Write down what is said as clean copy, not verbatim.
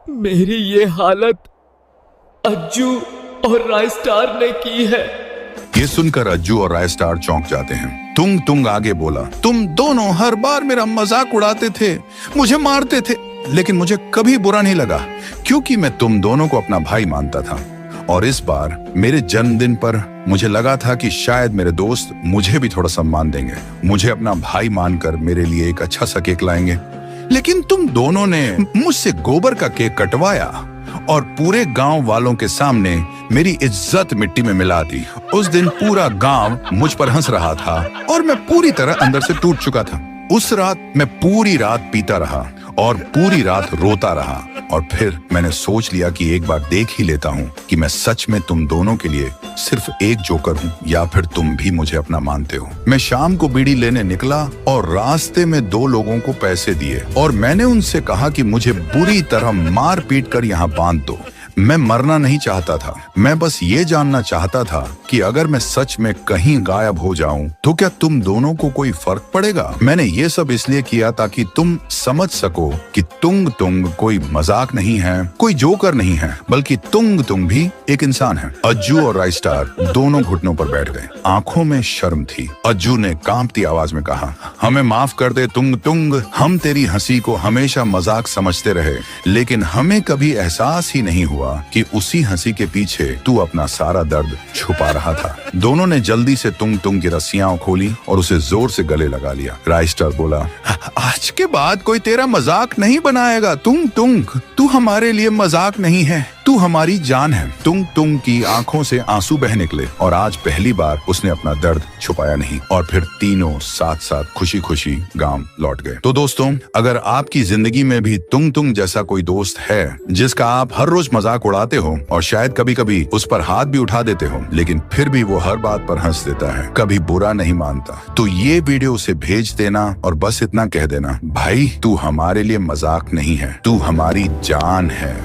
मेरी ये हालत अज्जू और रायस्टार ने की है। ये सुनकर अज्जू और रायस्टार चौंक जाते हैं। तुंग आगे बोला, तुम दोनों हर बार मेरा मजाक उड़ाते थे, मुझे मारते थे, लेकिन मुझे कभी बुरा नहीं लगा क्योंकि मैं तुम दोनों को अपना भाई मानता था। और इस बार मेरे जन्मदिन पर मुझे लगा था कि शायद मेरे दोस्त मुझे भी थोड़ा सम्मान देंगे, मुझे अपना भाई मानकर मेरे लिए एक अच्छा सा केक लाएंगे। लेकिन तुम दोनों ने मुझसे गोबर का केक कटवाया और पूरे गांव वालों के सामने मेरी इज्जत मिट्टी में मिला दी। उस दिन पूरा गांव मुझ पर हंस रहा था और मैं पूरी तरह अंदर से टूट चुका था। उस रात मैं पूरी रात पीता रहा और पूरी रात रोता रहा और फिर मैंने सोच लिया कि एक बार देख ही लेता हूँ कि मैं सच में तुम दोनों के लिए सिर्फ एक जोकर हूँ या फिर तुम भी मुझे अपना मानते हो। मैं शाम को बीड़ी लेने निकला और रास्ते में 2 लोगों को पैसे दिए और मैंने उनसे कहा कि मुझे बुरी तरह मार पीट कर यहाँ बांध दो। मैं मरना नहीं चाहता था, मैं बस ये जानना चाहता था कि अगर मैं सच में कहीं गायब हो जाऊं तो क्या तुम दोनों को कोई फर्क पड़ेगा। मैंने ये सब इसलिए किया ताकि तुम समझ सको कि तुंग कोई मजाक नहीं है, कोई जोकर नहीं है, बल्कि तुंग भी एक इंसान है। अज्जू और रायस्टार दोनों घुटनों पर बैठ गए, आंखों में शर्म थी। अज्जू ने कांपती आवाज में कहा, हमें माफ कर दे तुंग, हम तेरी हंसी को हमेशा मजाक समझते रहे, लेकिन हमें कभी एहसास ही नहीं हुआ कि उसी हंसी के पीछे तू अपना सारा दर्द छुपा रहा था। दोनों ने जल्दी से तुंग की रस्सियां खोली और उसे जोर से गले लगा लिया। रायस्टार बोला, आज के बाद कोई तेरा मजाक नहीं बनाएगा तुंग, तू हमारे लिए मजाक नहीं है, तू हमारी जान है। तुंग की आंखों से आंसू बह निकले और आज पहली बार उसने अपना दर्द छुपाया नहीं और फिर तीनों साथ साथ खुशी गांव लौट गए। तो दोस्तों, अगर आपकी जिंदगी में भी तुंग जैसा कोई दोस्त है जिसका आप हर रोज मजाक उड़ाते हो और शायद कभी कभी उस पर हाथ भी उठा देते हो, लेकिन फिर भी वो हर बात पर हंस देता है, कभी बुरा नहीं मानता, तो ये वीडियो उसे भेज देना और बस इतना कह देना, भाई तू हमारे लिए मजाक नहीं है, तू हमारी जान है।